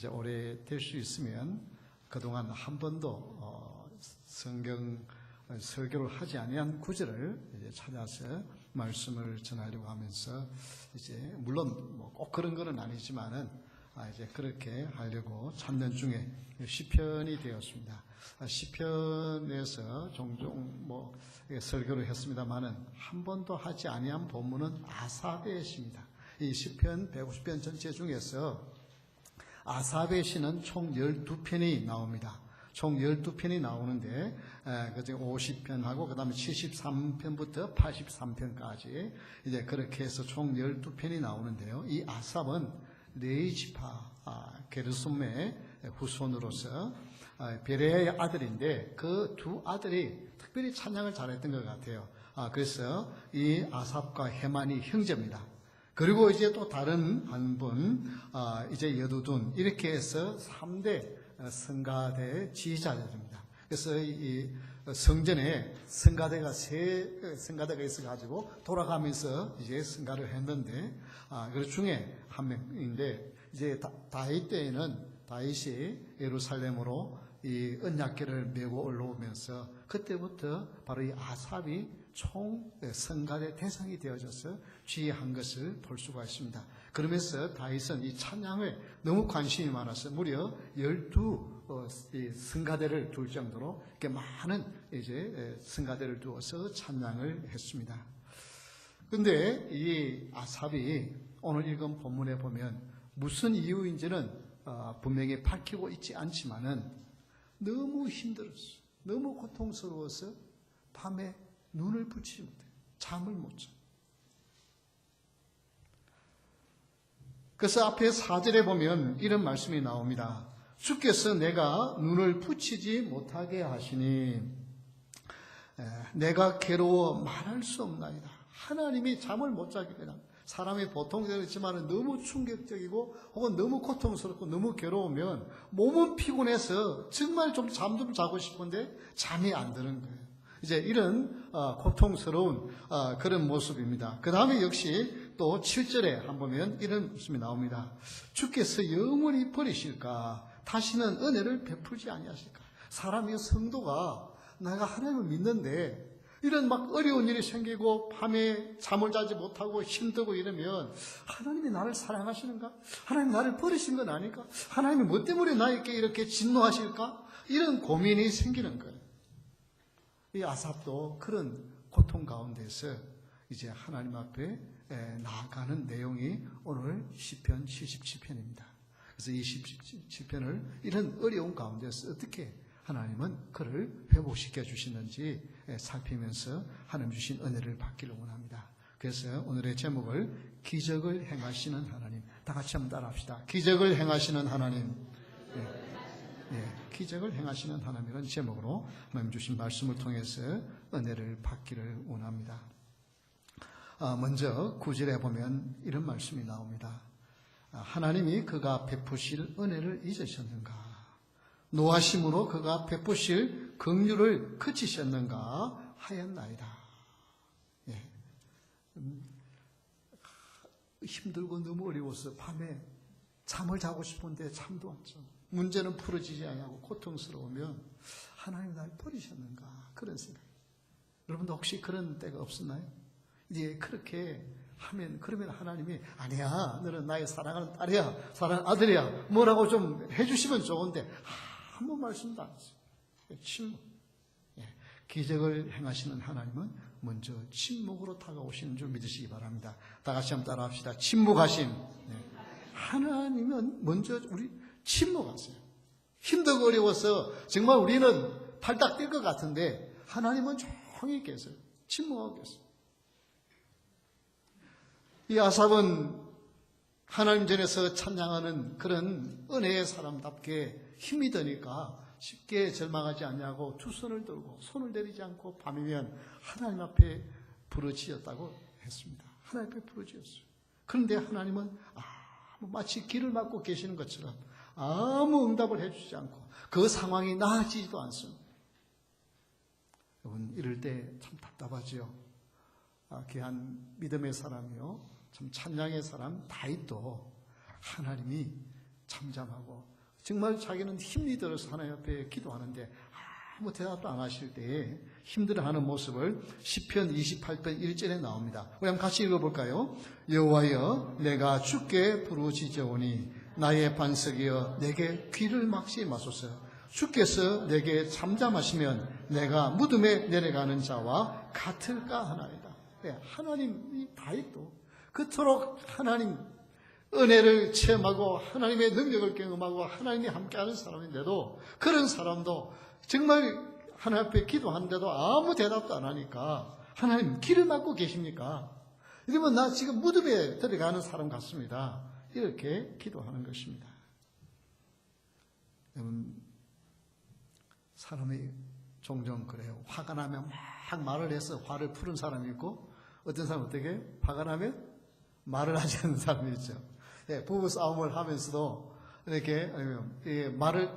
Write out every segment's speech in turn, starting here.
이제 오래 될 수 있으면 그동안 한 번도 성경 설교를 하지 아니한 구절을 이제 찾아서 말씀을 전하려고 하면서 이제 물론 뭐 꼭 그런 건 아니지만은 이제 그렇게 하려고 찾는 중에 시편이 되었습니다. 시편에서 종종 뭐 설교를 했습니다만은 한 번도 하지 아니한 본문은 아삽의 시입니다. 이 시편 150편 전체 중에서 아삽의 시는 총 12편이 나옵니다. 총 12편이 나오는데 그중에 50편하고 그 다음에 73편부터 83편까지 이제 그렇게 해서 총 12편이 나오는데요. 이 아삽은 레이지파 게르솜의 후손으로서 베레아의 아들인데 그 두 아들이 특별히 찬양을 잘했던 것 같아요. 그래서 이 아삽과 헤만이 형제입니다. 그리고 이제 또 다른 한 분, 이제 여두둔, 이렇게 해서 3대 성가대 지휘자들입니다. 그래서 이 성전에 성가대가 있어가지고 돌아가면서 이제 성가를 했는데, 그 중에 한 명인데, 이제 다윗 때에는 다윗이 예루살렘으로 이 언약궤를 메고 올라오면서 그때부터 바로 이 아삽이 총 성가대 대상이 되어져서 지휘한 것을 볼 수가 있습니다. 그러면서 다윗은 이 찬양에 너무 관심이 많아서 무려 12 성가대를 둘 정도로 이렇게 많은 이제 성가대를 두어서 찬양을 했습니다. 근데 이 아삽이 오늘 읽은 본문에 보면 무슨 이유인지는 분명히 밝히고 있지 않지만은 너무 힘들었어. 너무 고통스러워서 밤에 눈을 붙이지 못해. 잠을 못 자. 그래서 앞에 4절에 보면 이런 말씀이 나옵니다. 주께서 내가 눈을 붙이지 못하게 하시니 내가 괴로워 말할 수 없나이다. 하나님이 잠을 못 자게 되나. 사람이 보통 그렇지만 너무 충격적이고 혹은 너무 고통스럽고 너무 괴로우면 몸은 피곤해서 정말 좀 잠 좀 자고 싶은데 잠이 안 드는 거예요. 이제 이런 고통스러운 그런 모습입니다. 그 다음에 역시 또 7절에 한번 보면 이런 말씀이 나옵니다. 주께서 영원히 버리실까? 다시는 은혜를 베풀지 아니하실까? 사람의 성도가 내가 하나님을 믿는데 이런 막 어려운 일이 생기고 밤에 잠을 자지 못하고 힘들고 이러면 하나님이 나를 사랑하시는가? 하나님이 나를 버리신 건 아닐까? 하나님이 뭐 때문에 나에게 이렇게 진노하실까? 이런 고민이 생기는 거예요. 이 아삽도 그런 고통 가운데서 이제 하나님 앞에 나아가는 내용이 오늘 시편 77편입니다. 그래서 이 77편을 이런 어려운 가운데서 어떻게 하나님은 그를 회복시켜 주시는지 살피면서 하나님 주신 은혜를 받기를 원합니다. 그래서 오늘의 제목을 기적을 행하시는 하나님, 다 같이 한번 따라합시다. 기적을 행하시는 하나님. 기적을 행하시는 하나님이라는 제목으로 하나님 주신 말씀을 통해서 은혜를 받기를 원합니다. 먼저 9절에 보면 이런 말씀이 나옵니다. 하나님이 그가 베푸실 은혜를 잊으셨는가? 노하심으로 그가 베푸실 긍휼을 그치셨는가 하였나이다. 힘들고 너무 어려워서 밤에 잠을 자고 싶은데 잠도 안 자. 문제는 풀어지지 않고 고통스러우면 하나님 날 버리셨는가? 그런 생각. 여러분도 혹시 그런 때가 없었나요? 이제 그렇게 하면 그러면 하나님이 아니야, 너는 나의 사랑하는 딸이야, 사랑하는 아들이야, 뭐라고 좀 해주시면 좋은데 아무 말씀도 안 했어요. 침묵. 기적을 행하시는 하나님은 먼저 침묵으로 다가오시는 줄 믿으시기 바랍니다. 다 같이 한번 따라합시다. 침묵하심. 하나님은 먼저 우리 침묵하세요. 힘들고 어려워서 정말 우리는 팔딱 뛸 것 같은데 하나님은 조용히 계세요. 침묵하고 계세요. 이 아삽은 하나님 전에서 찬양하는 그런 은혜의 사람답게 힘이 드니까 쉽게 절망하지 않냐고 두 손을 들고 손을 내리지 않고 밤이면 하나님 앞에 부르짖었다고 했습니다. 하나님 앞에 부르짖었어요. 그런데 하나님은 마치 길을 막고 계시는 것처럼 아무 응답을 해주지 않고 그 상황이 나아지지도 않습니다. 여러분 이럴 때 참 답답하지요. 귀한 믿음의 사람이요, 참 찬양의 사람 다윗도 하나님이 잠잠하고 정말 자기는 힘이 들어서 하나님 앞에 기도하는데 아무 대답도 안 하실 때에 힘들어하는 모습을 시편 28편 1절에 나옵니다. 우리 한번 같이 읽어볼까요? 여호와여 내가 주께 부르짖으오니 나의 반석이여 내게 귀를 막지 마소서. 주께서 내게 잠잠하시면 내가 무덤에 내려가는 자와 같을까 하나이다. 하나님이 다했도 그토록 하나님 은혜를 체험하고 하나님의 능력을 경험하고 하나님이 함께하는 사람인데도 그런 사람도 정말 하나님 앞에 기도하는데도 아무 대답도 안 하니까 하나님 길을 막고 계십니까? 이러면 나 지금 무덤에 들어가는 사람 같습니다. 이렇게 기도하는 것입니다. 여러분, 사람이 종종 그래요. 화가 나면 막 말을 해서 화를 푸는 사람이 있고 어떤 사람은 어떻게 화가 나면 말을 하지 않는 사람이 있죠. 예, 부부 싸움을 하면서도 이렇게 말을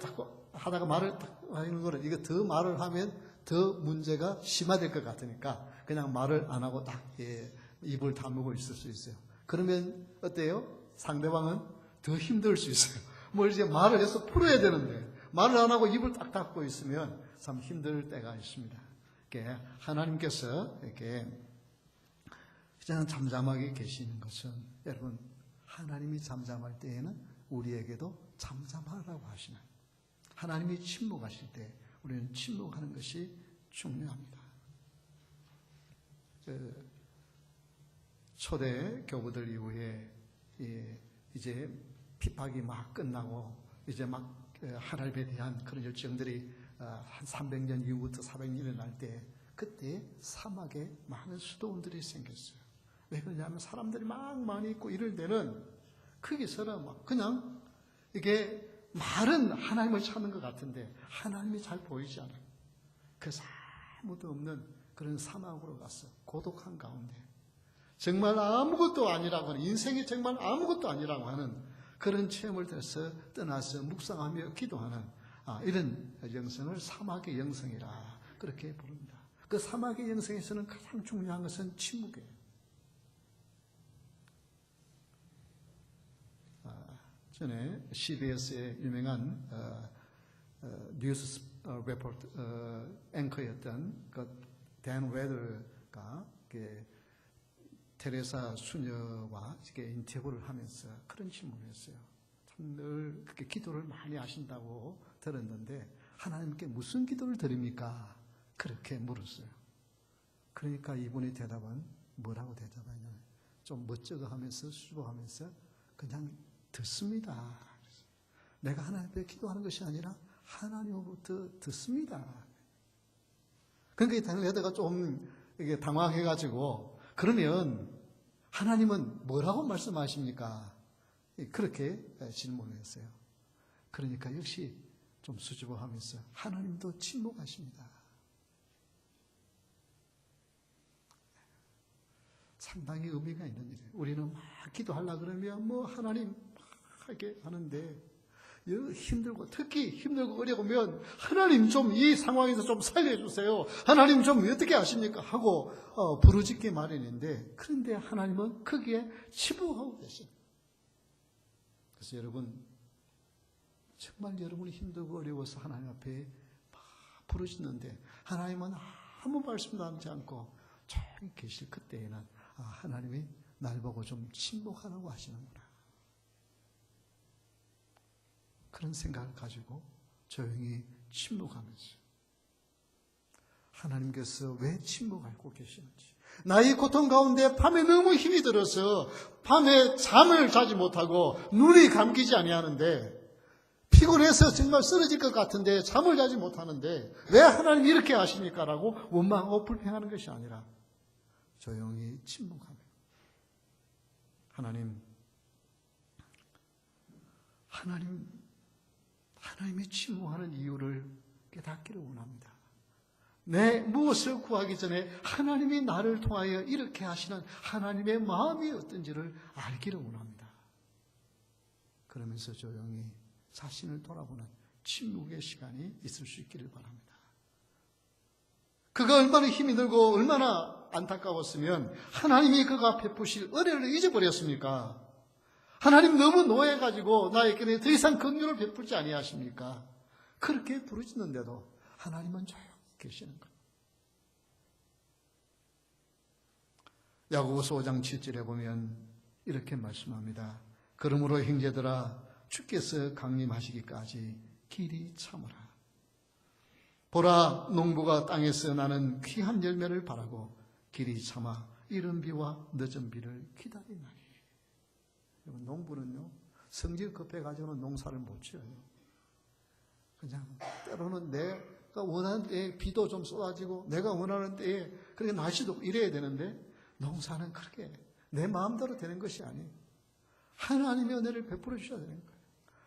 하다가 말을 하는 거는 이거 더 말을 하면 더 문제가 심화될 것 같으니까 그냥 말을 안 하고 딱 입을 다물고 있을 수 있어요. 그러면 어때요? 상대방은 더 힘들 수 있어요. 뭘 이제 말을 해서 풀어야 되는데 말을 안 하고 입을 딱 닫고 있으면 참 힘들 때가 있습니다. 이렇게 하나님께서 이렇게 그냥 잠잠하게 계시는 것은 여러분 하나님이 잠잠할 때에는 우리에게도 잠잠하라고 하시는 하나님이 침묵하실 때 우리는 침묵하는 것이 중요합니다. 초대 교부들 이후에 이제 핍박이 막 끝나고 이제 막 하나님에 대한 그런 열정들이 한 300년 이후부터 400년이 날 때 그때 사막에 많은 수도원들이 생겼어요. 왜 그러냐면 사람들이 막 많이 있고 이럴 때는 거기서는 막 그냥 이게 말은 하나님을 찾는 것 같은데 하나님이 잘 보이지 않아요. 그래서 아무도 없는 그런 사막으로 갔어. 고독한 가운데 정말 아무것도 아니라고 하는 인생이 정말 아무것도 아니라고 하는 그런 체험을 해서 떠나서 묵상하며 기도하는 이런 영성을 사막의 영성이라 그렇게 부릅니다. 그 사막의 영성에서는 가장 중요한 것은 침묵이에요. 전에 CBS의 유명한 뉴스 리포트 앵커였던 댄 웨더가 테레사 수녀와 인터뷰를 하면서 그런 질문을 했어요. 참 늘 그렇게 기도를 많이 하신다고 들었는데 하나님께 무슨 기도를 드립니까? 그렇게 물었어요. 그러니까 이분의 대답은 뭐라고 대답하냐면 좀 멋쩍어 하면서 수줍어하면서 그냥 듣습니다. 내가 하나님 앞에 기도하는 것이 아니라 하나님으로부터 듣습니다. 그러니까 레더가 좀 이게 당황해가지고 그러면 하나님은 뭐라고 말씀하십니까? 그렇게 질문을 했어요. 그러니까 역시 좀 수줍어하면서 하나님도 침묵하십니다. 상당히 의미가 있는 일이에요. 우리는 막 기도하려고 그러면 하나님 하게 하는데 힘들고 특히 힘들고 어려우면 하나님 좀 이 상황에서 좀 살려주세요. 하나님 좀 어떻게 하십니까? 하고 부르짖기 마련인데 그런데 하나님은 거기에 침묵하고 계세요. 그래서 여러분 정말 여러분이 힘들고 어려워서 하나님 앞에 막 부르짖는데 하나님은 아무 말씀도 하지 않고 조용히 계실 그때에는 하나님이 날 보고 좀 침묵하라고 하시는구나. 그런 생각을 가지고 조용히 침묵하면서 하나님께서 왜 침묵하고 계시는지 나의 고통 가운데 밤에 너무 힘이 들어서 밤에 잠을 자지 못하고 눈이 감기지 아니하는데 피곤해서 정말 쓰러질 것 같은데 잠을 자지 못하는데 왜 하나님 이렇게 하십니까? 라고 원망하고 불평하는 것이 아니라 조용히 침묵하며 하나님이 침묵하는 이유를 깨닫기를 원합니다. 내 무엇을 구하기 전에 하나님이 나를 통하여 이렇게 하시는 하나님의 마음이 어떤지를 알기를 원합니다. 그러면서 조용히 자신을 돌아보는 침묵의 시간이 있을 수 있기를 바랍니다. 그가 얼마나 힘이 들고 얼마나 안타까웠으면 하나님이 그가 베푸실 은혜를 잊어버렸습니까? 하나님 너무 노해가지고 나에게 더 이상 긍휼을 베풀지 아니하십니까? 그렇게 부르짖는데도 하나님은 조용히 계시는 거예요. 야고보서 5장 7절에 보면 이렇게 말씀합니다. 그러므로 형제들아 주께서 강림하시기까지 길이 참으라. 보라, 농부가 땅에서 나는 귀한 열매를 바라고 길이 참아 이른 비와 늦은 비를 기다리나니. 농부는요, 성질 급해가지고는 농사를 못 지어요. 그냥 때로는 내가 원하는 때에 비도 좀 쏟아지고 내가 원하는 때에 그렇게 날씨도 이래야 되는데 농사는 그렇게 내 마음대로 되는 것이 아니에요. 하나님의 은혜를 베풀어 주셔야 되는 거예요.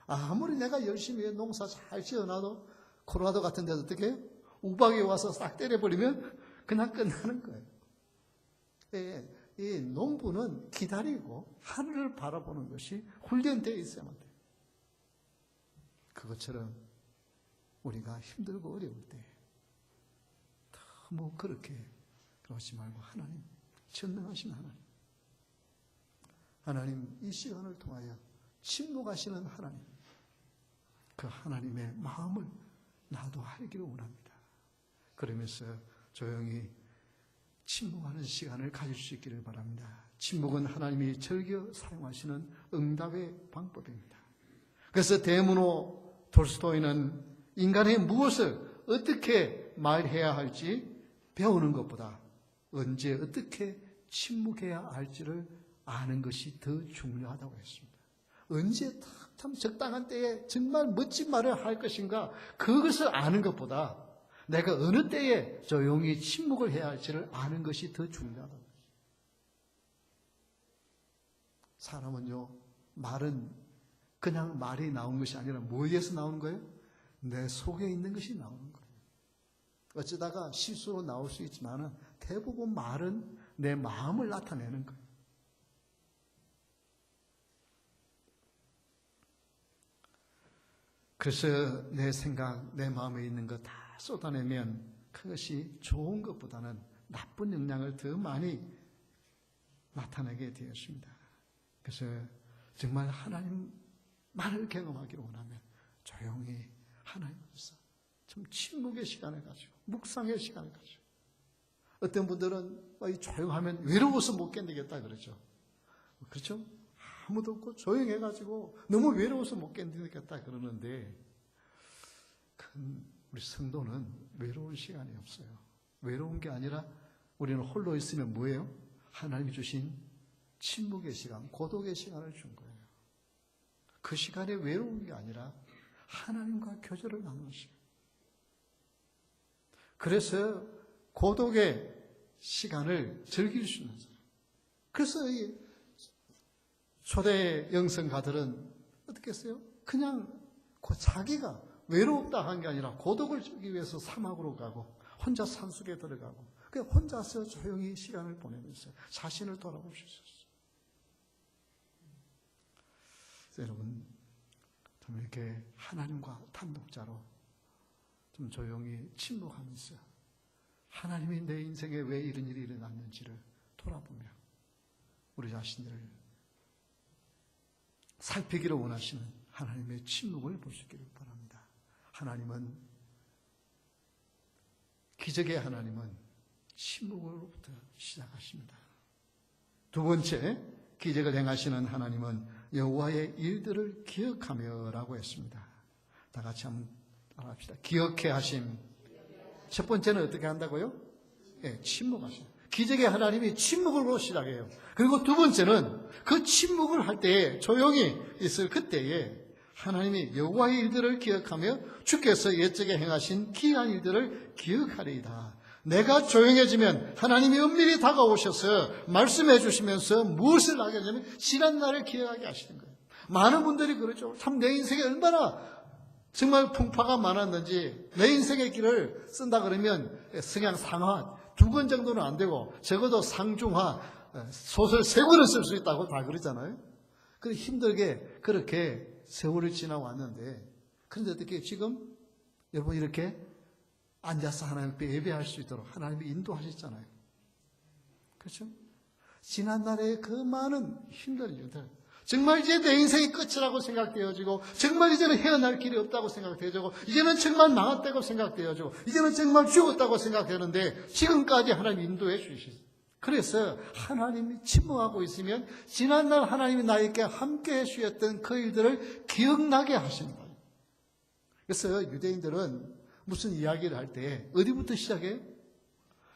아무리 내가 열심히 농사 잘 지어놔도 코로나도 같은 데서 어떻게 해요? 우박이 와서 싹 때려버리면 그냥 끝나는 거예요. 이 농부는 기다리고 하늘을 바라보는 것이 훈련되어 있어야만 돼요. 그것처럼 우리가 힘들고 어려울 때 너무 그렇게 그러지 말고 하나님, 전능하신 하나님 이 시간을 통하여 침묵하시는 하나님, 그 하나님의 마음을 나도 알기를 원합니다. 그러면서 조용히 침묵하는 시간을 가질 수 있기를 바랍니다. 침묵은 하나님이 즐겨 사용하시는 응답의 방법입니다. 그래서 데모노 톨스토이는 인간의 무엇을 어떻게 말해야 할지 배우는 것보다 언제 어떻게 침묵해야 할지를 아는 것이 더 중요하다고 했습니다. 언제 참 적당한 때에 정말 멋진 말을 할 것인가, 그것을 아는 것보다 내가 어느 때에 조용히 침묵을 해야 할지를 아는 것이 더 중요하다고. 사람은요, 말은 그냥 말이 나온 것이 아니라 뭐에서 나오는 거예요? 내 속에 있는 것이 나오는 거예요. 어쩌다가 실수로 나올 수 있지만 대부분 말은 내 마음을 나타내는 거예요. 그래서 내 생각, 내 마음에 있는 거 다 쏟아내면 그것이 좋은 것보다는 나쁜 영향을 더 많이 나타내게 되었습니다. 그래서 정말 하나님만을 경험하기를 원하면 조용히 하나님 앞에서 좀 침묵의 시간을 가지고 묵상의 시간을 가지고, 어떤 분들은 조용하면 외로워서 못 견디겠다 그러죠. 그렇죠? 아무도 없고 조용해가지고 너무 외로워서 못 견디겠다 그러는데, 우리 성도는 외로운 시간이 없어요. 외로운 게 아니라 우리는 홀로 있으면 뭐예요? 하나님이 주신 침묵의 시간, 고독의 시간을 준 거예요. 그 시간에 외로운 게 아니라 하나님과 교제를 나누는 시간. 그래서 고독의 시간을 즐길 수 있는 사람. 그래서 이 초대 영성가들은 어떻게 했어요? 그냥 자기가 외롭다 한 게 아니라 고독을 주기 위해서 사막으로 가고 혼자 산속에 들어가고 그냥 혼자서 조용히 시간을 보내면서 자신을 돌아볼 수 있었어요. 여러분, 좀 이렇게 하나님과 단독자로 좀 조용히 침묵하면서 하나님이 내 인생에 왜 이런 일이 일어났는지를 돌아보며 우리 자신들을 살피기를 원하시는 하나님의 침묵을 보시기를 바랍니다. 하나님은, 기적의 하나님은 침묵으로부터 시작하십니다. 두 번째, 기적을 행하시는 하나님은 여호와의 일들을 기억하며라고 했습니다. 다 같이 한번 합시다. 기억해 하심. 첫 번째는 어떻게 한다고요? 침묵하심. 기적의 하나님이 침묵으로 시작해요. 그리고 두 번째는 그 침묵을 할 때에, 조용히 있을 그때에 하나님이 여호와의 일들을 기억하며 주께서 옛적에 행하신 기이한 일들을 기억하리이다. 내가 조용해지면 하나님이 은밀히 다가오셔서 말씀해 주시면서 무엇을 하게 되냐면 지난 날을 기억하게 하시는 거예요. 많은 분들이 그러죠. 참 내 인생에 얼마나 정말 풍파가 많았는지, 내 인생의 길을 쓴다 그러면 성향 상하 2권 정도는 안 되고 적어도 상중하 소설 3권을 쓸 수 있다고 다 그러잖아요. 그렇게 힘들게 그렇게 세월을 지나왔는데, 그런데 어떻게 지금 여러분 이렇게 앉아서 하나님께 예배할 수 있도록 하나님이 인도하셨잖아요. 그렇죠? 지난날의 그 많은 힘든 일들, 정말 이제 내 인생이 끝이라고 생각되어지고, 정말 이제는 헤어날 길이 없다고 생각되어지고, 이제는 정말 망했다고 생각되어지고, 이제는 정말 죽었다고 생각되는데, 지금까지 하나님 인도해 주시죠. 그래서 하나님이 침묵하고 있으면 지난날 하나님이 나에게 함께 해주셨던 그 일들을 기억나게 하십니다. 그래서 유대인들은 무슨 이야기를 할 때 어디부터 시작해요?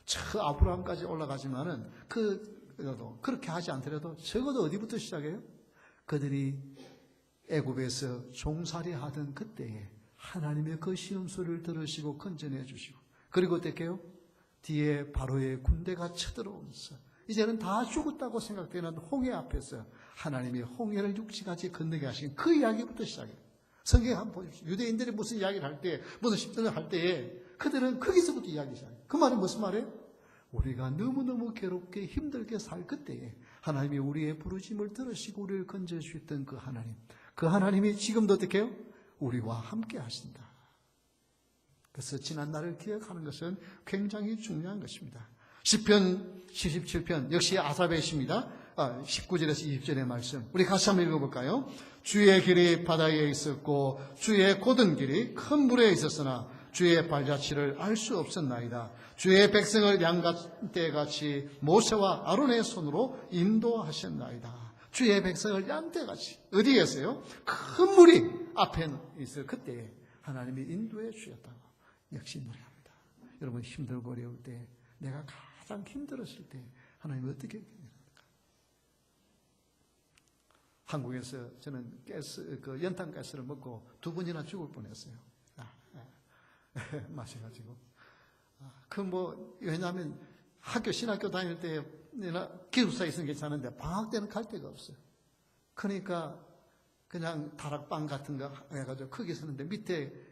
저 아브라함까지 올라가지만은 그렇게 하지 않더라도 적어도 어디부터 시작해요? 그들이 애굽에서 종살이 하던 그때에 하나님의 그 시음소리를 들으시고 건져내 주시고, 그리고 어떻게 해요? 뒤에 바로의 군대가 쳐들어오면서 이제는 다 죽었다고 생각되는 홍해 앞에서 하나님이 홍해를 육지같이 건너게 하신 그 이야기부터 시작해요. 성경 한번 보십시오. 유대인들이 무슨 이야기를 할 때, 무슨 십전을 할 때에 그들은 거기서부터 이야기 시작해요. 그 말은 무슨 말이에요? 우리가 너무너무 괴롭게 힘들게 살 그때에 하나님이 우리의 부르심을 들으시고 우리를 건져주셨던 그 하나님, 그 하나님이 지금도 어떻게 해요? 우리와 함께 하신다. 그래서 지난 날을 기억하는 것은 굉장히 중요한 것입니다. 시편 77편 역시 아삽의 시입니다. 19절에서 20절의 말씀 우리 같이 한번 읽어볼까요? 주의 길이 바다에 있었고 주의 곧은 길이 큰 물에 있었으나 주의 발자취를 알 수 없었나이다. 주의 백성을 양떼같이 모세와 아론의 손으로 인도하셨나이다. 주의 백성을 양떼같이 어디에서요? 큰 물이 앞에 있을 그때에 하나님이 인도해 주셨다고 역시 노래합니다. 여러분 힘들고 어려울 때, 내가 가장 힘들었을 때 하나님이 어떻게 합니까? 한국에서 저는 연탄 가스를 먹고 2번이나 죽을 뻔했어요. 마셔가지고. 왜냐하면 신학교 다닐 때 기숙사에 있으면 괜찮은데 방학 때는 갈 데가 없어요. 그러니까 그냥 다락방 같은 거 해가지고 거기 서는데 밑에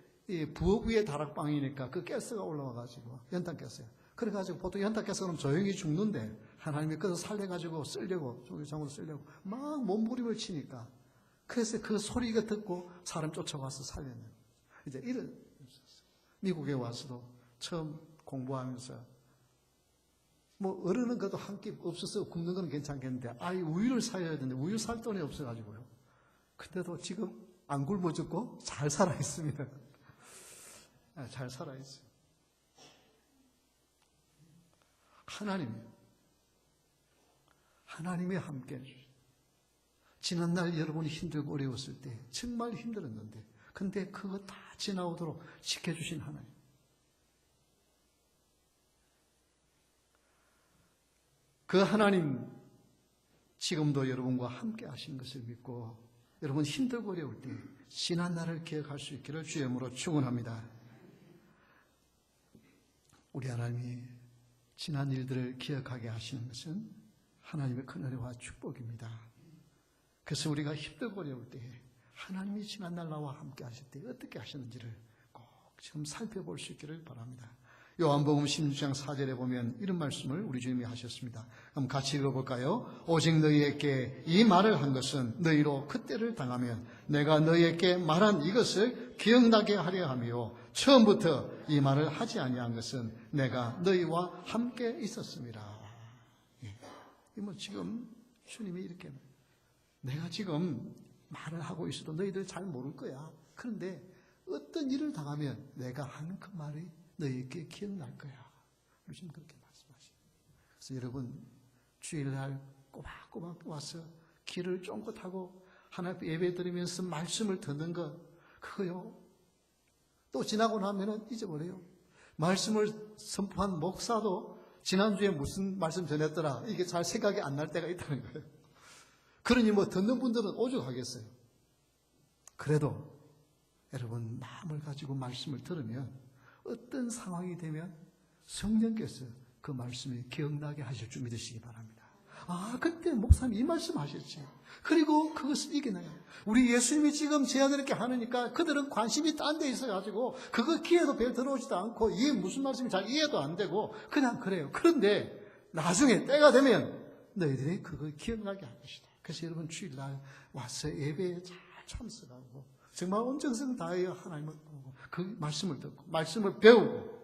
부엌 위에 다락방이니까 그 가스가 올라와가지고 연탄 가스요. 그래가지고 보통 연탄 가스는 조용히 죽는데 하나님이 그래서 살려가지고 쓰려고 조기장으로 쓰려고 막 몸부림을 치니까 그래서 그 소리가 듣고 사람 쫓아와서 살렸는. 이제 이런 미국에 와서도 처음 공부하면서 어른은 그래도 한 끼 없어서 굶는 건 괜찮겠는데 아이 우유를 사야 되는데 우유 살 돈이 없어가지고요. 근데도 지금 안 굶어 죽고 잘 살아 있습니다. 잘 살아 있어요. 하나님이 함께 해주셔요. 지난날 여러분이 힘들고 어려웠을 때 정말 힘들었는데 근데 그거 다 지나오도록 지켜주신 하나님. 그 하나님 지금도 여러분과 함께 하신 것을 믿고 여러분 힘들고 어려울 때 지난날을 기억할 수 있기를 주의 이름으로 축원합니다. 우리 하나님이 지난 일들을 기억하게 하시는 것은 하나님의 큰 은혜와 축복입니다. 그래서 우리가 힘들고 어려울 때 하나님이 지난날 나와 함께 하실 때 어떻게 하셨는지를 꼭 좀 살펴볼 수 있기를 바랍니다. 요한복음 16장 4절에 보면 이런 말씀을 우리 주님이 하셨습니다. 그럼 같이 읽어볼까요? 오직 너희에게 이 말을 한 것은 너희로 그때를 당하면 내가 너희에게 말한 이것을 기억나게 하려 하며 처음부터 이 말을 하지 아니한 것은 내가 너희와 함께 있었습니다. 지금 주님이 이렇게 내가 지금 말을 하고 있어도 너희들 잘 모를 거야. 그런데 어떤 일을 당하면 내가 하는 그 말이 너희에게 기억날 거야. 요즘 그렇게 말씀하시죠. 그래서 여러분 주일날 꼬박꼬박 와서 길을 쫑긋하고 하나님 예배 드리면서 말씀을 듣는 것 그거요. 또 지나고 나면은 잊어버려요. 말씀을 선포한 목사도 지난주에 무슨 말씀 전했더라 이게 잘 생각이 안 날 때가 있다는 거예요. 그러니 듣는 분들은 오죽하겠어요. 그래도 여러분 마음을 가지고 말씀을 들으면 어떤 상황이 되면 성령께서 그 말씀이 기억나게 하실 줄 믿으시기 바랍니다. 그때 목사님 이 말씀 하셨지. 그리고 그것을 이겨내요. 우리 예수님이 지금 제자들에게 하느니까 그들은 관심이 딴 데 있어가지고 그거 귀에도 별 들어오지도 않고 이게 무슨 말씀인지 잘 이해도 안 되고 그냥 그래요. 그런데 나중에 때가 되면 너희들이 그걸 기억나게 할 것이다. 그래서 여러분 주일날 와서 예배에 잘 참석하고 정말 온 정성 다하여 하나님을 보고 그 말씀을 듣고 말씀을 배우고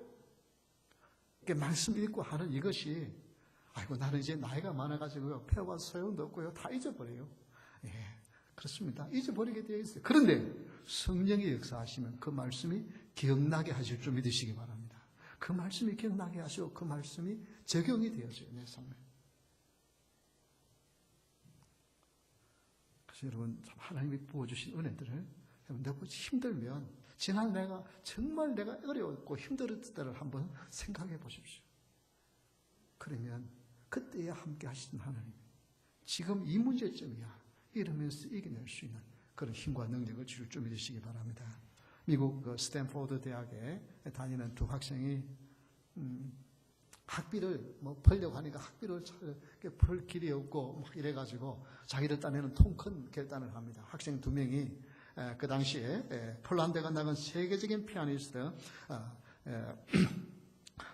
말씀 읽고 하는 이것이 아이고 나는 이제 나이가 많아가지고요 배워봐서 소용도 없고요 다 잊어버려요. 그렇습니다. 잊어버리게 되어 있어요. 그런데 성령이 역사하시면 그 말씀이 기억나게 하실 줄 믿으시기 바랍니다. 그 말씀이 기억나게 하시고 그 말씀이 적용이 되어져요, 내 삶에. 그래서 여러분, 하나님이 부어주신 은혜들을 내가 힘들면 지난 내가 정말 내가 어려웠고 힘들었을 때를 한번 생각해 보십시오. 그러면 그때에 함께 하시는 하나님, 지금 이 문제점이야 이러면서 이겨낼 수 있는 그런 힘과 능력을 주실 줄 믿으시기 바랍니다. 미국 스탠포드 대학에 다니는 두 학생이 학비를 벌려고 하니까 학비를 벌 길이 없고 막 이래가지고 자기들 딴에는 통 큰 결단을 합니다. 학생 두 명이 그 당시에 폴란드가 나간 세계적인 피아니스트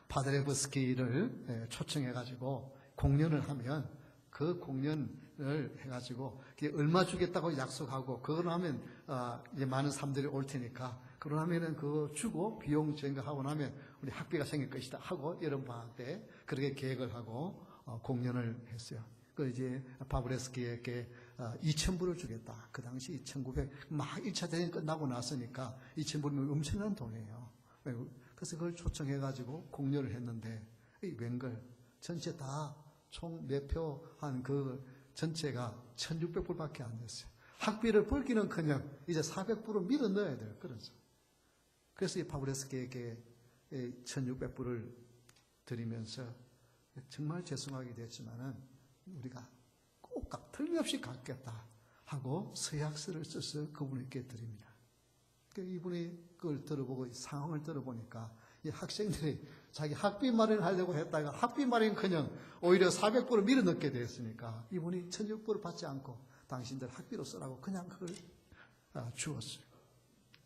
파드레브스키를 초청해가지고 공연을 하면 그 공연을 해가지고 얼마 주겠다고 약속하고 그걸 하면 이제 많은 사람들이 올 테니까 그러면은 그거 주고 비용 증가하고 나면 우리 학비가 생길 것이다 하고 여름 방학 때 그렇게 계획을 하고 공연을 했어요. 그 이제 파브레스키에게 2,000불을 주겠다. 그 당시 1900 막 1차 대전 끝나고 났으니까 2,000불이면 엄청난 돈이에요. 그래서 그걸 초청해가지고 공연을 했는데 웬걸 전체 다 총 매표 한 그 전체가 1,600불밖에 안 됐어요. 학비를 벌기는커녕 이제 400불을 밀어 넣어야 돼요. 그래서 이 파브레스키에게 1,600불을 드리면서 정말 죄송하게 됐지만은 우리가 꼭 틀림없이 갚겠다 하고 서약서를 써서 그분에게 드립니다. 이분이 그걸 들어보고 상황을 들어보니까 이 학생들이 자기 학비 마련하려고 했다가 학비 마련커녕 오히려 400불을 밀어 넣게 됐으니까 이분이 1,600불을 받지 않고 당신들 학비로 쓰라고 그냥 그걸 주었어요.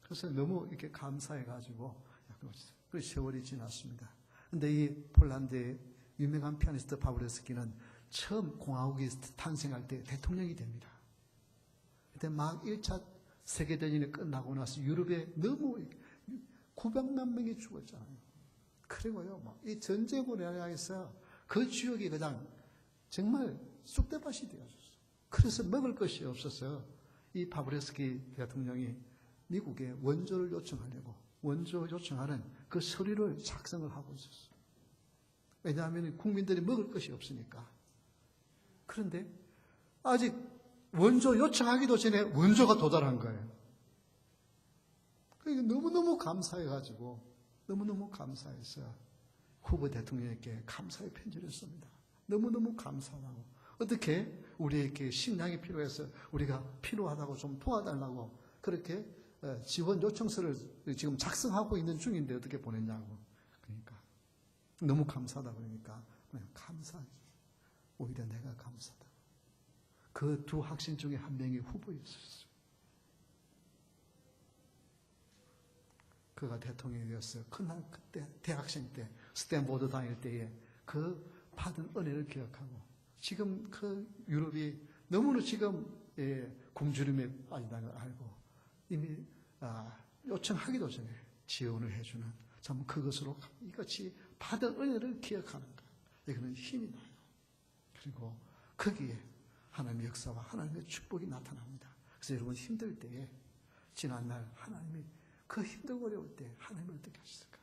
그래서 너무 이렇게 감사해가지고 그 세월이 지났습니다. 근데 이 폴란드의 유명한 피아니스트 파브레스키는 처음 공화국이 탄생할 때 대통령이 됩니다. 그때 막 1차 세계대전이 끝나고 나서 유럽에 너무 900만 명이 죽었잖아요. 그리고요, 이 전쟁으로 인해서 그 지역이 그냥 정말 쑥대밭이 되어졌어요. 그래서 먹을 것이 없어서 이 파브레스키 대통령이 미국에 원조를 요청하려고 원조 요청하는 그 서류를 작성을 하고 있었어요. 왜냐하면 국민들이 먹을 것이 없으니까. 그런데 아직 원조 요청하기도 전에 원조가 도달한 거예요. 그러니까 너무너무 감사해가지고 너무너무 감사해서 후보 대통령에게 감사의 편지를 씁니다. 너무너무 감사하다고. 어떻게 우리에게 식량이 필요해서 우리가 필요하다고 좀 도와달라고 그렇게 지원 요청서를 지금 작성하고 있는 중인데 어떻게 보냈냐고. 그러니까 너무 감사하다 그러니까 그냥 감사하지. 오히려 내가 감사하다. 그 두 학생 중에 한 명이 후보였었어요. 그가 대통령이 되었어요. 그날 그때 대학생 때 스탠포드 다닐 때에 그 받은 은혜를 기억하고 지금 그 유럽이 너무나 지금 굶주림에 빠진다는 걸 알고 이미 요청하기도 전에 지원을 해주는 참 그것으로 이같이 받은 은혜를 기억하는 것. 이거는 힘이 나요. 그리고 거기에 하나님의 역사와 하나님의 축복이 나타납니다. 그래서 여러분 힘들 때에 지난날 하나님이 그 힘들고 어려울 때 하나님은 어떻게 하셨을까?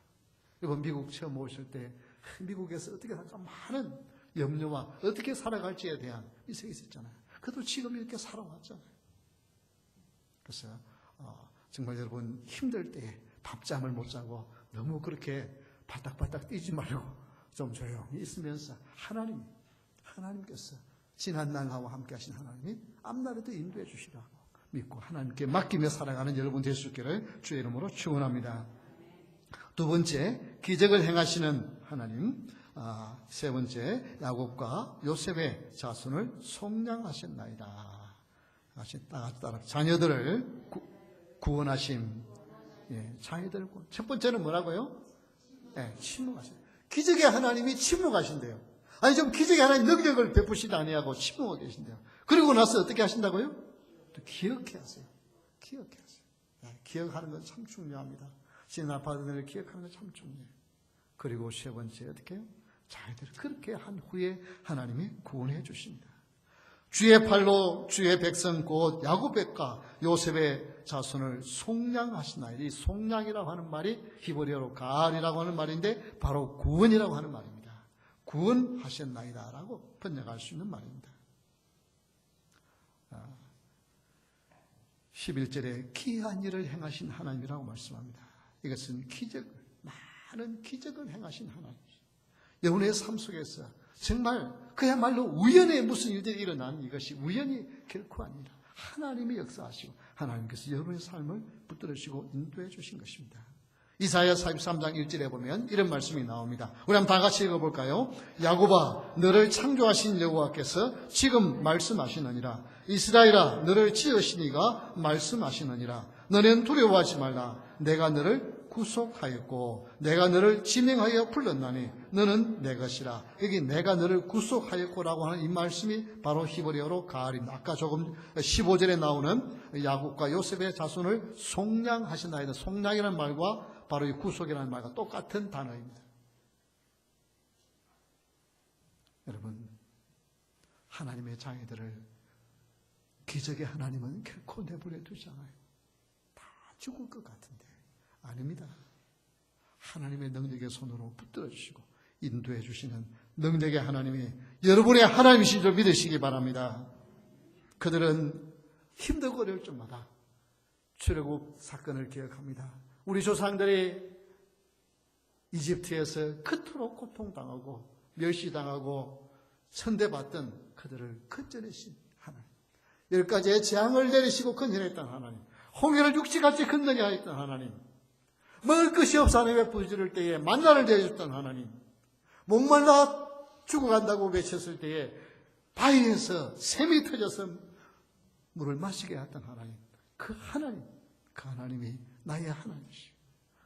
여러분 미국 처음 오실 때 미국에서 어떻게 살까 많은 염려와 어떻게 살아갈지에 대한 이색이 있었잖아요. 그래도 지금 이렇게 살아왔잖아요. 그래서 정말 여러분 힘들 때에 밤잠을 못 자고 너무 그렇게 발딱발딱 뛰지 말고 좀 조용히 있으면서 하나님께서 지난날하고 함께 하신 하나님이 앞날에도 인도해 주시라고 믿고 하나님께 맡기며 살아가는 여러분 될 수 있기를 주의 이름으로 축원합니다. 두 번째, 기적을 행하시는 하나님. 세 번째, 야곱과 요셉의 자손을 속량하셨나이다. 따라 자녀들을 구원하심. 자녀들을 구원. 첫 번째는 뭐라고요? 침묵하신. 기적의 하나님이 침묵하신대요. 아니 좀 기적의 하나님 능력을 베푸시지 아니하고 침묵하고 계신대요. 그리고 나서 어떻게 하신다고요? 또 기억해 하세요. 기억해 하세요. 기억하는 건 참 중요합니다. 지난 받은 일을 기억하는 건 참 중요해요. 그리고 세 번째 어떻게 해요? 자기들 그렇게 한 후에 하나님이 구원해 주십니다. 주의 팔로 주의 백성 곧 야곱백과 요셉의 자손을 속량하시나이다. 이 속량이라고 하는 말이 히브리어로 가알이라고 하는 말인데 바로 구원이라고 하는 말입니다. 구원하셨나이다 라고 번역할 수 있는 말입니다. 11절에 기이한 일을 행하신 하나님이라고 말씀합니다. 이것은 많은 기적을 행하신 하나님. 여러분의 삶 속에서 정말 그야말로 우연에 무슨 일들이 일어난 이것이 우연이 결코 아니라 하나님이 역사하시고 하나님께서 여러분의 삶을 붙들으시고 인도해 주신 것입니다. 이사야 43장 1절에 보면 이런 말씀이 나옵니다. 우리 한번 다 같이 읽어볼까요? 야곱아 너를 창조하신 여호와께서 지금 말씀하시느니라. 이스라엘아 너를 지으신 이가 말씀하시느니라. 너는 두려워하지 말라. 내가 너를 구속하였고 내가 너를 지명하여 불렀나니 너는 내 것이라. 여기 내가 너를 구속하였고라고 하는 이 말씀이 바로 히브리어로 가알입니다. 아까 조금 15절에 나오는 야곱과 요셉의 자손을 속량하신다는 속량이라는 말과 바로 이 구속이라는 말과 똑같은 단어입니다. 여러분, 하나님의 자녀들을 기적의 하나님은 결코 내버려 두지 않아요. 다 죽을 것 같은데 아닙니다. 하나님의 능력의 손으로 붙들어 주시고 인도해 주시는 능력의 하나님이 여러분의 하나님이신 줄 믿으시기 바랍니다. 그들은 힘들고 어려울 때마다 출애굽 사건을 기억합니다. 우리 조상들이 이집트에서 그토록 고통당하고 멸시당하고 천대받던 그들을 건져내신 하나님, 10가지의 재앙을 내리시고 건져냈던 하나님, 홍해를 육지같이 건너게 하였던 하나님, 먹을 것이 없어 하나님의 부지럴 때에 만나를 내줬던 하나님, 목말라 죽어간다고 외쳤을 때에 바위에서 샘이 터져서 물을 마시게 했던 하나님, 그 하나님이 나의 하나님이시고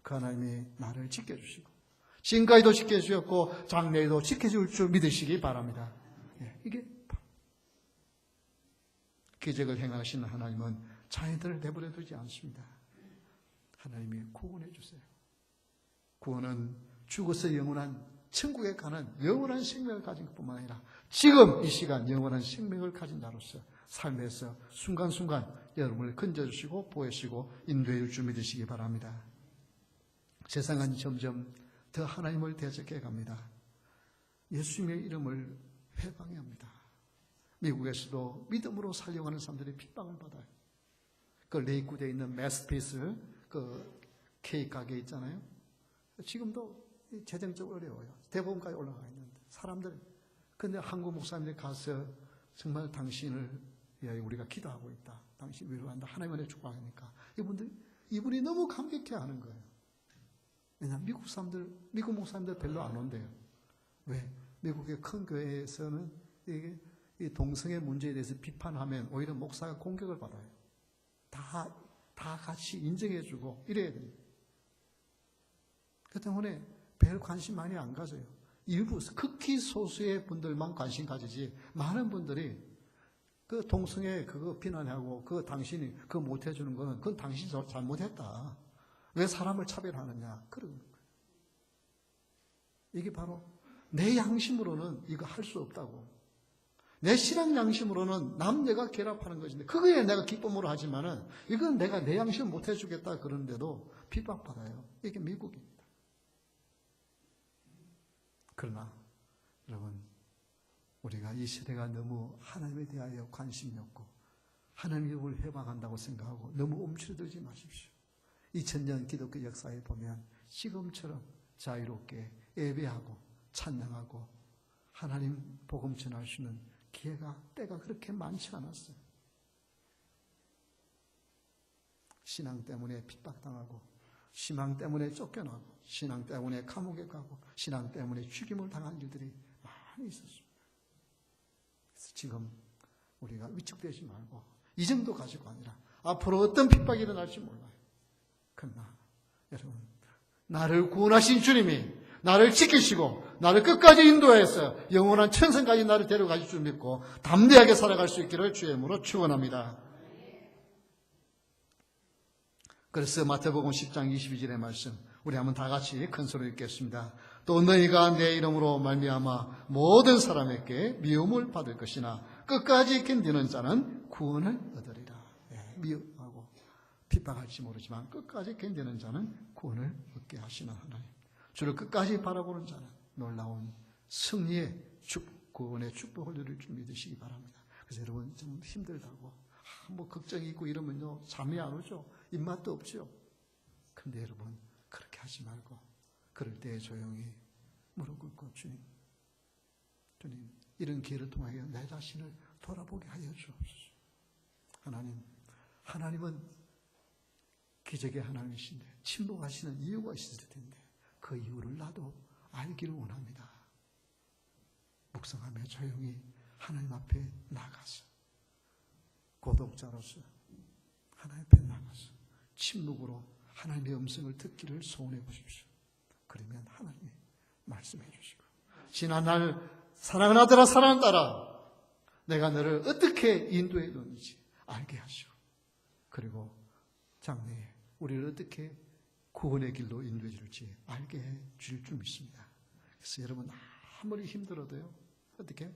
그 하나님이 나를 지켜주시고 지금까지도 지켜주셨고 장래에도 지켜줄 줄 믿으시기 바랍니다. 이게 기적을 행하시는 하나님은 자녀들을 내버려 두지 않습니다. 하나님이 구원해 주세요. 구원은 죽어서 영원한 천국에 가는 영원한 생명을 가진 것뿐만 아니라 지금 이 시간 영원한 생명을 가진 자로서 삶에서 순간순간 여러분을 건져주시고 보호하시고 인도해 줄 믿으시기 바랍니다. 세상은 점점 더 하나님을 대적해 갑니다. 예수님의 이름을 회방해합니다. 미국에서도 믿음으로 살려고 하는 사람들이 핍박을 받아요. 그 레이쿠드에 있는 매스피스 그 케이크 가게 있잖아요. 지금도 재정적으로 어려워요. 대법원까지 올라가 있는데 사람들, 근데 한국 목사님들이 가서 정말 당신을 위하여 우리가 기도하고 있다. 당신 위로한다. 하나님 안에 축복하니까 이분이 너무 감격해하는 거예요. 왜냐하면 미국 목사님들 별로 안 온대요. 왜? 미국의 큰 교회에서는 이게 이 동성애 문제에 대해서 비판하면 오히려 목사가 공격을 받아요. 다 같이 인정해주고 이래야 됩니다. 그 때문에 별 관심 많이 안 가져요. 일부 극히 소수의 분들만 관심 가지지 많은 분들이 그 동성애 그거 비난하고 그 당신이 그거 못해주는 거는 그건 당신이 잘못했다. 왜 사람을 차별하느냐. 그런 거예요. 이게 바로 내 양심으로는 이거 할 수 없다고. 내 신앙 양심으로는 남녀가 결합하는 것인데 그거에 내가 기쁨으로 하지만은 이건 내가 내 양심을 못 해주겠다 그러는데도 핍박받아요. 이게 미국입니다. 그러나 여러분 우리가 이 시대가 너무 하나님에 대하여 관심이 없고 하나님이 우리를 해방한다고 생각하고 너무 움츠러들지 마십시오. 2000년 기독교 역사에 보면 지금처럼 자유롭게 예배하고 찬양하고 하나님 복음 전할 수 있는 때가 그렇게 많지 않았어요. 신앙 때문에 핍박당하고 신앙 때문에 쫓겨나고 신앙 때문에 감옥에 가고 신앙 때문에 죽임을 당한 일들이 많이 있었습니다. 그래서 지금 우리가 위축되지 말고 이 정도 가지고 아니라 앞으로 어떤 핍박이 일어날지 몰라요. 그러나 여러분 나를 구원하신 주님이 나를 지키시고 나를 끝까지 인도해서 영원한 천성까지 나를 데려가실 줄 믿고 담대하게 살아갈 수 있기를 주의 이름으로 축원합니다. 그래서 마태복음 10장 22절의 말씀 우리 한번 다 같이 큰 소리로 읽겠습니다. 또 너희가 내 이름으로 말미암아 모든 사람에게 미움을 받을 것이나 끝까지 견디는 자는 구원을 얻으리라. 미워하고 핍박할지 모르지만 끝까지 견디는 자는 구원을 얻게 하시는 하나님. 주를 끝까지 바라보는 자는 놀라운 승리의 구원의 축복을 누릴 줄 믿으시기 바랍니다. 그래서 여러분 좀 힘들다고 뭐 걱정이 있고 이러면요 잠이 안 오죠. 입맛도 없죠. 근데 여러분 그렇게 하지 말고 그럴 때 조용히 무릎 꿇고 주님 이런 기회를 통하여 내 자신을 돌아보게 하여 주옵소서. 하나님은 기적의 하나님이신데 침묵하시는 이유가 있을 텐데 그 이유를 나도 알기를 원합니다. 묵상하며 조용히 하나님 앞에 나가서 고독자로서 하나님 앞에 나가서 침묵으로 하나님의 음성을 듣기를 소원해 보십시오. 그러면 하나님이 말씀해 주시고 지난날 사랑하는 아들아 사랑하는 딸아 내가 너를 어떻게 인도해 뒀는지 알게 하시고 그리고 장래에 우리를 어떻게 구원의 길로 인도해 줄지 알게 해 주실 줄 믿습니다. 그래서 여러분 아무리 힘들어도요 어떻게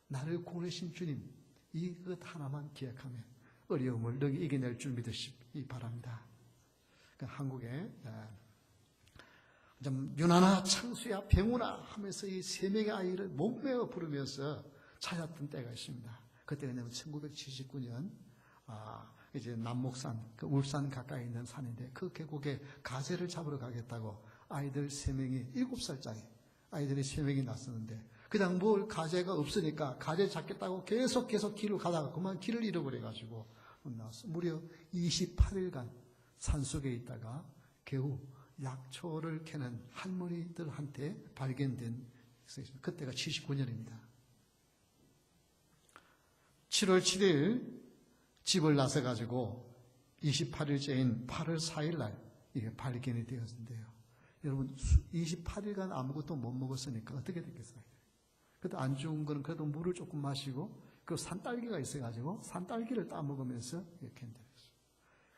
나를 구원하신 주님 이것 하나만 기억하면 어려움을 능히 이겨낼 줄 믿으시기 바랍니다. 한국에 좀 유나나 창수야 병우나 하면서 이 세 명의 아이를 목매어 부르면서 찾았던 때가 있습니다. 그때가 1979년 이제 남목산 그 울산 가까이 있는 산인데 그 계곡에 가재를 잡으러 가겠다고 아이들 3명이 7살짜리 아이들이 3명이 났었는데 그냥 뭐 가재가 없으니까 가재 잡겠다고 계속 길을 가다가 그만 길을 잃어버려가지고 나왔어. 무려 28일간 산속에 있다가 겨우 약초를 캐는 할머니들한테 발견된 그때가 79년입니다. 7월 7일 집을 나서가지고 28일째인 8월 4일 날 이게 발견이 되었는데요. 여러분 28일간 아무것도 못 먹었으니까 어떻게 됐겠어요? 그래도 안 좋은 거는 그래도 물을 조금 마시고 그 산딸기가 있어가지고 산딸기를 따먹으면서 이렇게 됐어요.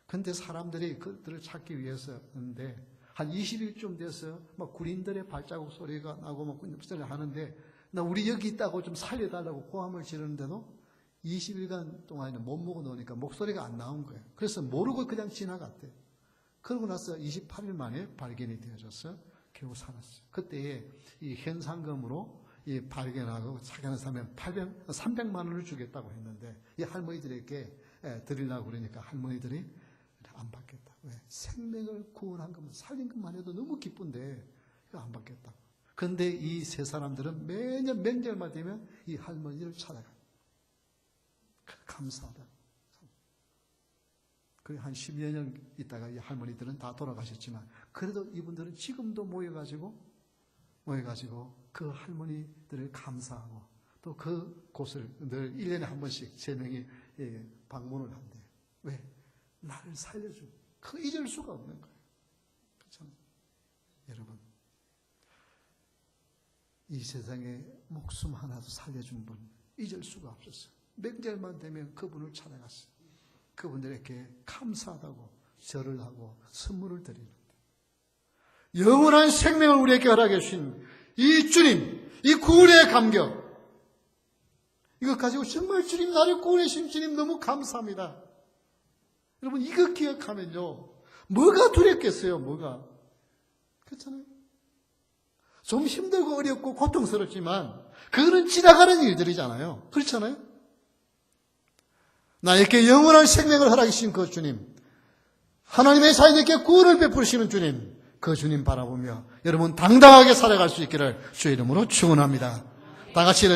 근데 사람들이 그들을 찾기 위해서인데 한 20일쯤 돼서 막 군인들의 발자국 소리가 나고 막 소리를 하는데 나 우리 여기 있다고 좀 살려달라고 고함을 지르는데도 20일간 동안에는 못 먹어 놓으니까 목소리가 안 나온 거예요. 그래서 모르고 그냥 지나갔대요. 그러고 나서 28일 만에 발견이 되어져서 겨우 살았어요. 그때에 이 현상금으로 이 발견하고 착연한 사람 300만 원을 주겠다고 했는데 이 할머니들에게 드리려고 그러니까 할머니들이 안 받겠다. 왜? 생명을 구원한 것만 살린 것만 해도 너무 기쁜데 이거 안 받겠다고. 그런데 이 세 사람들은 매년 명절만 되면 이 할머니를 찾아가요. 감사하다. 그리고 한 10여 년 있다가 이 할머니들은 다 돌아가셨지만 그래도 이분들은 지금도 모여가지고 그 할머니들을 감사하고 또 그 곳을 늘 1년에 한 번씩 3명이 방문을 한대요. 왜? 나를 살려준. 그 잊을 수가 없는 거예요. 그렇잖아요. 여러분, 이 세상에 목숨 하나도 살려준 분 잊을 수가 없었어요. 명절만 되면 그분을 찾아갔어요. 그분들에게 감사하다고 절을 하고 선물을 드리는데 영원한 생명을 우리에게 허락해 주신 이 주님, 이 구원의 감격 이것 가지고 정말 주님 나를 구원해 주신 주님 너무 감사합니다. 여러분 이거 기억하면요 뭐가 두렵겠어요? 뭐가 그렇잖아요. 좀 힘들고 어렵고 고통스럽지만 그거는 지나가는 일들이잖아요. 그렇잖아요. 나에게 영원한 생명을 허락해 주신 그 주님, 하나님의 자녀에게 구원을 베푸시는 주님, 그 주님 바라보며 여러분 당당하게 살아갈 수 있기를 주의 이름으로 축원합니다. 다 같이